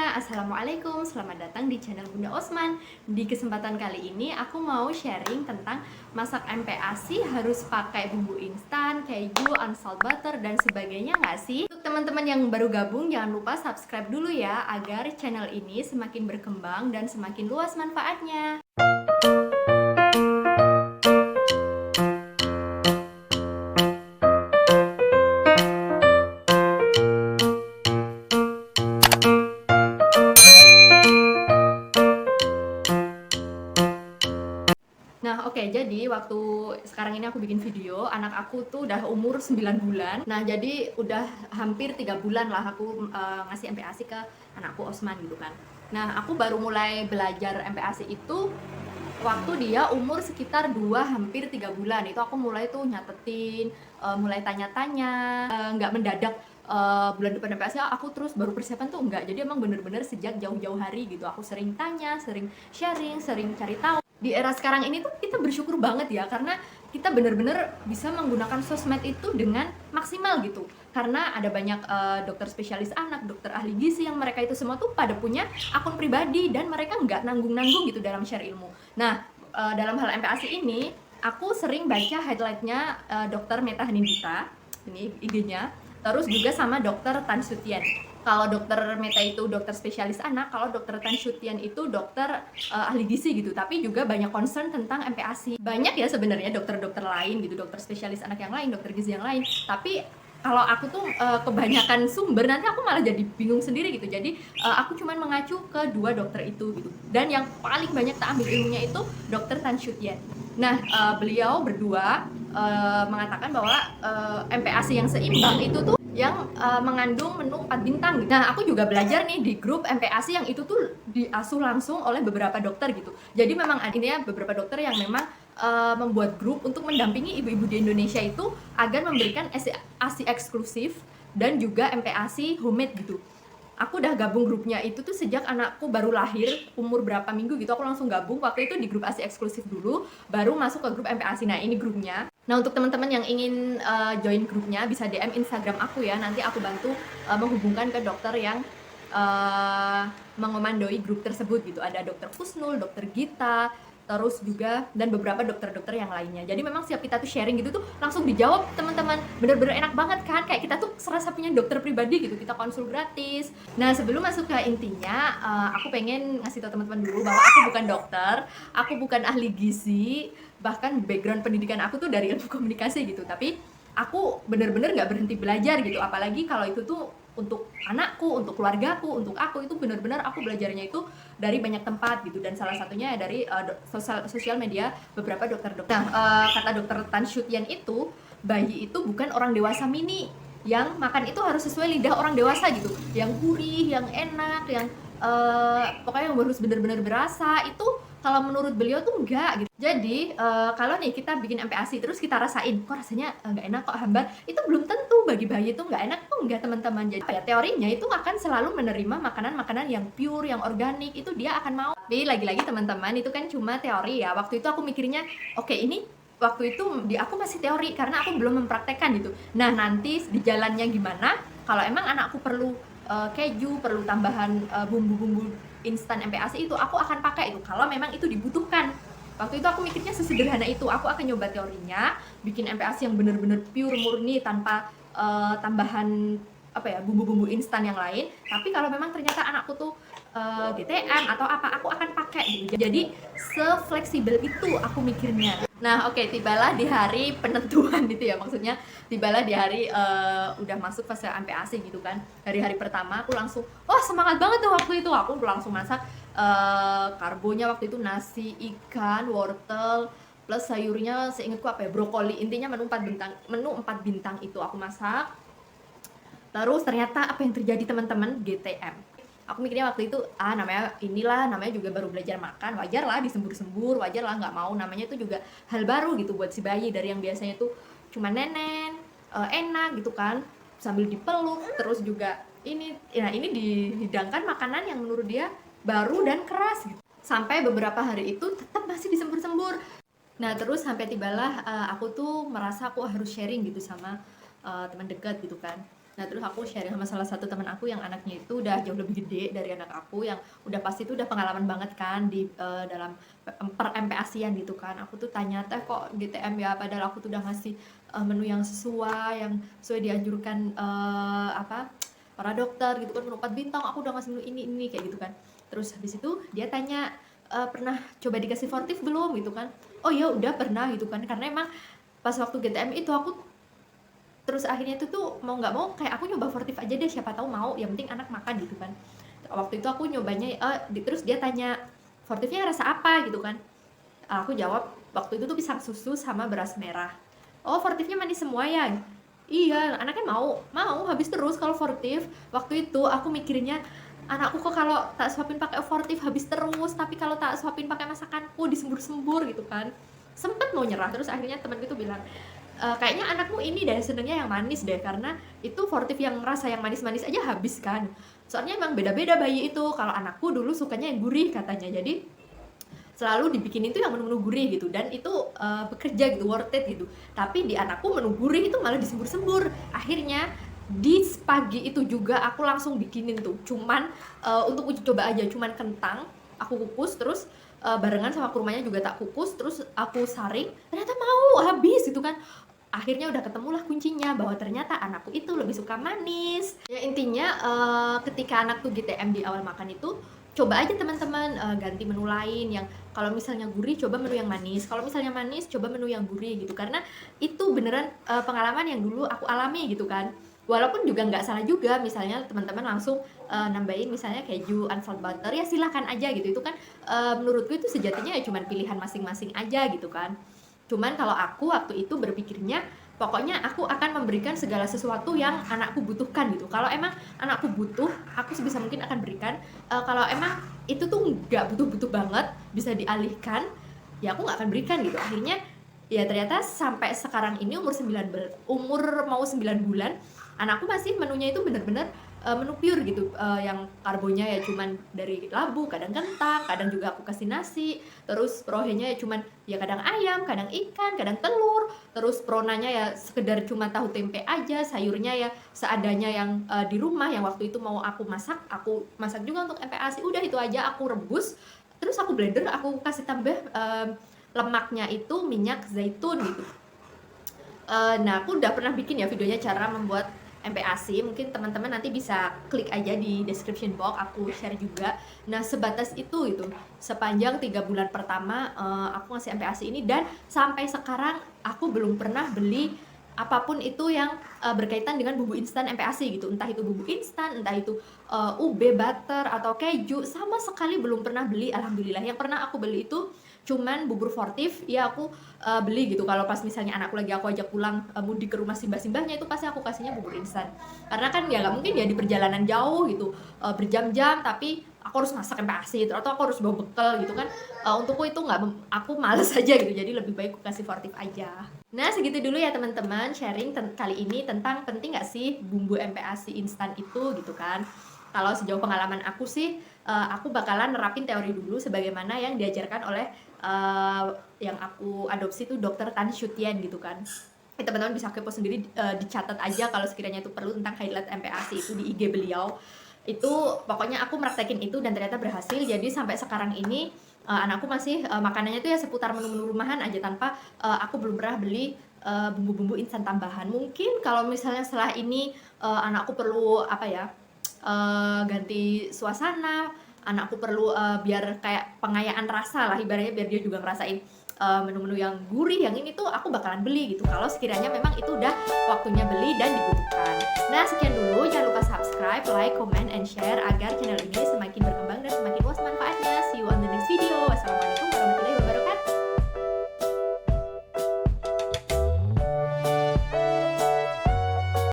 Assalamualaikum, selamat datang di channel Bunda Osman. Di kesempatan kali ini aku mau sharing tentang masak MPASI harus pakai bumbu instan, keju, unsalt butter, dan sebagainya nggak sih? Untuk teman-teman yang baru gabung, jangan lupa subscribe dulu ya, agar channel ini semakin berkembang dan semakin luas manfaatnya. Nah, oke, jadi waktu sekarang ini aku bikin video, anak aku tuh udah umur 9 bulan. Nah, jadi udah hampir 3 bulan lah aku ngasih MPASI ke anakku Osman gitu kan. Nah, aku baru mulai belajar MPASI itu waktu dia umur sekitar 2 hampir 3 bulan. Itu aku mulai tuh nyatetin, mulai tanya-tanya, nggak mendadak bulan depan MPASI aku terus baru persiapan tuh enggak. Jadi emang bener-bener sejak jauh-jauh hari gitu aku sering tanya, sering sharing, sering cari tahu. Di era sekarang ini tuh kita bersyukur banget ya, karena kita bener-bener bisa menggunakan sosmed itu dengan maksimal gitu. Karena ada banyak dokter spesialis anak, dokter ahli gizi yang mereka itu semua tuh pada punya akun pribadi dan mereka nggak nanggung-nanggung gitu dalam share ilmu. Nah, dalam hal MPASI ini aku sering baca highlightnya dokter Meta Hanindita, ini IG-nya, terus juga sama dokter Tan Sutian. Kalau dokter Meta itu dokter spesialis anak, kalau dokter Tan Sutian itu dokter ahli gizi gitu. Tapi juga banyak concern tentang MPASI. Banyak ya sebenarnya dokter-dokter lain gitu, dokter spesialis anak yang lain, dokter gizi yang lain. Tapi kalau aku tuh kebanyakan sumber nanti aku malah jadi bingung sendiri gitu. Jadi aku cuma mengacu ke dua dokter itu gitu. Dan yang paling banyak tak ambil ilmunya itu dokter Tan Sutian. Nah, beliau berdua mengatakan bahwa MPASI yang seimbang itu tuh yang mengandung menu 4 bintang. Nah, aku juga belajar nih di grup MPASI yang itu tuh diasuh langsung oleh beberapa dokter gitu. Jadi memang ini ya beberapa dokter yang memang membuat grup untuk mendampingi ibu-ibu di Indonesia itu agar memberikan ASI eksklusif dan juga MPASI homemade gitu. Aku udah gabung grupnya itu tuh sejak anakku baru lahir, umur berapa minggu gitu aku langsung gabung. Waktu itu di grup ASI eksklusif dulu, baru masuk ke grup MPASI. Nah, ini grupnya. Nah, untuk teman-teman yang ingin join grupnya bisa DM Instagram aku ya. Nanti aku bantu menghubungkan ke dokter yang mengomandoi grup tersebut gitu. Ada dokter Kusnul, dokter Gita, terus juga dan beberapa dokter-dokter yang lainnya. Jadi memang setiap kita tuh sharing gitu tuh langsung dijawab teman-teman. Bener-bener enak banget kan, kayak kita tuh serasa punya dokter pribadi gitu, kita konsul gratis. Nah, sebelum masuk ke intinya, aku pengen ngasih tau teman-teman dulu bahwa aku bukan dokter, aku bukan ahli gizi, bahkan background pendidikan aku tuh dari ilmu komunikasi gitu. Tapi aku bener-bener nggak berhenti belajar gitu, apalagi kalau itu tuh untuk anakku, untuk keluargaku, untuk aku itu benar-benar aku belajarnya itu dari banyak tempat gitu, dan salah satunya dari sosial media beberapa dokter-dokter. Nah, kata dokter Tan Sutian itu, bayi itu bukan orang dewasa mini yang makan itu harus sesuai lidah orang dewasa gitu, yang gurih, yang enak, yang pokoknya yang harus benar-benar berasa. Itu kalau menurut beliau tuh enggak gitu. Jadi kalau nih kita bikin MPASI terus kita rasain kok rasanya nggak enak, kok hambar, itu belum tentu bagi bayi itu nggak enak tuh enggak teman-teman. Jadi ya, teorinya itu akan selalu menerima makanan-makanan yang pure, yang organik, itu dia akan mau. Tapi lagi-lagi teman-teman, itu kan cuma teori ya. Waktu itu aku mikirnya oke, ini waktu itu aku masih teori karena aku belum mempraktekkan gitu. Nah, nanti di jalannya gimana, kalau emang anakku perlu keju, perlu tambahan bumbu-bumbu instan MPASI itu aku akan pakai itu kalau memang itu dibutuhkan. Waktu itu aku mikirnya sesederhana itu. Aku akan nyoba teorinya, bikin MPASI yang bener-bener pure murni tanpa tambahan apa ya, bumbu-bumbu instan yang lain. Tapi kalau memang ternyata anakku tuh GTM atau apa, aku akan pakai gitu. Jadi sefleksibel itu aku mikirnya. Nah, oke, tibalah di hari penentuan itu ya, maksudnya tibalah di hari udah masuk fase MPASI gitu kan. Hari pertama aku langsung wah semangat banget tuh waktu itu. Aku langsung masak karbonya waktu itu nasi, ikan, wortel, plus sayurnya seingatku apa ya, brokoli. Intinya menu 4 bintang, itu aku masak. Terus ternyata apa yang terjadi teman-teman, GTM. Aku mikirnya waktu itu namanya juga baru belajar makan, wajar lah disembur-sembur, wajar lah nggak mau, namanya itu juga hal baru gitu buat si bayi, dari yang biasanya tuh cuma nenen enak gitu kan sambil dipeluk, terus juga ini dihidangkan makanan yang menurut dia baru dan keras gitu. Sampai beberapa hari itu tetap masih disembur-sembur. Nah, terus sampai tibalah aku tuh merasa aku harus sharing gitu sama teman dekat gitu kan. Nah, terus aku sharing sama salah satu teman aku yang anaknya itu udah jauh lebih gede dari anak aku, yang udah pasti itu udah pengalaman banget kan di dalam per MPASI-an gitu kan. Aku tuh tanya, "Teh kok GTM ya?" Padahal aku tuh udah ngasih menu yang sesuai dianjurkan para dokter gitu kan, menu 4 bintang, aku udah ngasih menu ini kayak gitu kan. Terus habis itu dia tanya, "Pernah coba dikasih Fortif belum?" gitu kan. Oh ya udah pernah gitu kan, karena emang pas waktu GTM itu aku terus akhirnya itu tuh mau nggak mau kayak aku nyoba Fortif aja deh, siapa tahu mau, yang penting anak makan gitu kan. Waktu itu aku nyobanya terus dia tanya, "Fortifnya rasa apa?" gitu kan. Aku jawab waktu itu tuh pisang susu sama beras merah. "Oh, Fortifnya manis semua ya?" Iya, anaknya mau habis terus kalau Fortif. Waktu itu aku mikirnya, anakku kok kalau tak suapin pakai Fortif habis terus, tapi kalau tak suapin pakai masakanku disembur-sembur gitu kan. Sempet mau nyerah, terus akhirnya temanku tuh bilang, "Kayaknya anakmu ini deh senengnya yang manis deh, karena itu Fortif yang rasa yang manis-manis aja habis kan. Soalnya emang beda-beda bayi itu, kalau anakku dulu sukanya yang gurih," katanya. Jadi selalu dibikinin tuh yang menu-menu gurih gitu, dan itu bekerja gitu, worth it gitu. Tapi di anakku menu gurih itu malah disembur-sembur. Akhirnya di pagi itu juga aku langsung bikinin tuh, cuman untuk uji coba aja, cuman kentang aku kukus, terus barengan sama kurmanya juga tak kukus, terus aku saring, ternyata mau habis gitu kan. Akhirnya udah ketemulah kuncinya, bahwa ternyata anakku itu lebih suka manis. Ya intinya ketika anak tuh GTM di awal makan itu, coba aja teman-teman ganti menu lain, yang kalau misalnya gurih coba menu yang manis, kalau misalnya manis coba menu yang gurih gitu, karena itu beneran pengalaman yang dulu aku alami gitu kan. Walaupun juga nggak salah juga misalnya teman-teman langsung nambahin misalnya keju unsalt butter, ya silahkan aja gitu, itu kan menurutku itu sejatinya ya cuman pilihan masing-masing aja gitu kan. Cuman kalau aku waktu itu berpikirnya, pokoknya aku akan memberikan segala sesuatu yang anakku butuhkan gitu. Kalau emang anakku butuh, aku sebisa mungkin akan berikan. Kalau emang itu tuh nggak butuh-butuh banget, bisa dialihkan, ya aku nggak akan berikan gitu. Akhirnya ya ternyata sampai sekarang ini umur mau 9 bulan, anakku masih menunya itu bener-bener menu pure gitu, yang karbonya ya cuman dari labu, kadang kentang, kadang juga aku kasih nasi, terus prohenya ya cuman ya kadang ayam, kadang ikan, kadang telur, terus pronanya ya sekedar cuma tahu tempe aja, sayurnya ya seadanya yang di rumah, yang waktu itu mau aku masak juga untuk MPASI, udah itu aja aku rebus, terus aku blender, aku kasih tambah lemaknya itu minyak zaitun gitu. Nah, aku udah pernah bikin ya videonya cara membuat MPASI, mungkin teman-teman nanti bisa klik aja di description box, aku share juga. Nah, sebatas itu sepanjang 3 bulan pertama aku ngasih MPASI ini, dan sampai sekarang aku belum pernah beli apapun itu yang berkaitan dengan bumbu instan MPASI gitu, entah itu bumbu instan, entah itu ube, butter, atau keju, sama sekali belum pernah beli, alhamdulillah. Yang pernah aku beli itu cuman bubur Fortif, ya aku beli gitu kalau pas misalnya anakku lagi aku ajak pulang mudik ke rumah simbah-simbahnya, itu pasti aku kasihnya bubur instan, karena kan ya nggak mungkin ya di perjalanan jauh gitu berjam-jam tapi aku harus masak MPASI atau aku harus bawa bekal gitu kan. Untukku itu aku males aja gitu, jadi lebih baik aku kasih Fortif aja. Nah, segitu dulu ya teman-teman sharing kali ini tentang penting nggak sih bumbu MPASI instan itu gitu kan. Kalau sejauh pengalaman aku sih, aku bakalan nerapin teori dulu sebagaimana yang diajarkan oleh yang aku adopsi tuh Dokter Tan Shutian gitu kan. Teman-teman bisa kepo sendiri, dicatat aja kalau sekiranya itu perlu tentang highlight MPASI itu di IG beliau. Itu pokoknya aku praktekin itu dan ternyata berhasil. Jadi sampai sekarang ini anakku masih makanannya itu ya seputar menu-menu rumahan aja, tanpa aku belum pernah beli bumbu-bumbu instan tambahan. Mungkin kalau misalnya setelah ini anakku perlu ganti suasana, anakku perlu biar kayak pengayaan rasa lah ibaratnya, biar dia juga ngerasain menu-menu yang gurih, yang ini tuh aku bakalan beli gitu kalau sekiranya memang itu udah waktunya beli dan dibutuhkan. Nah, sekian dulu, jangan lupa subscribe, like, comment, and share agar channel ini semakin berkembang dan semakin luas manfaatnya. See you on the next video. Wassalamualaikum.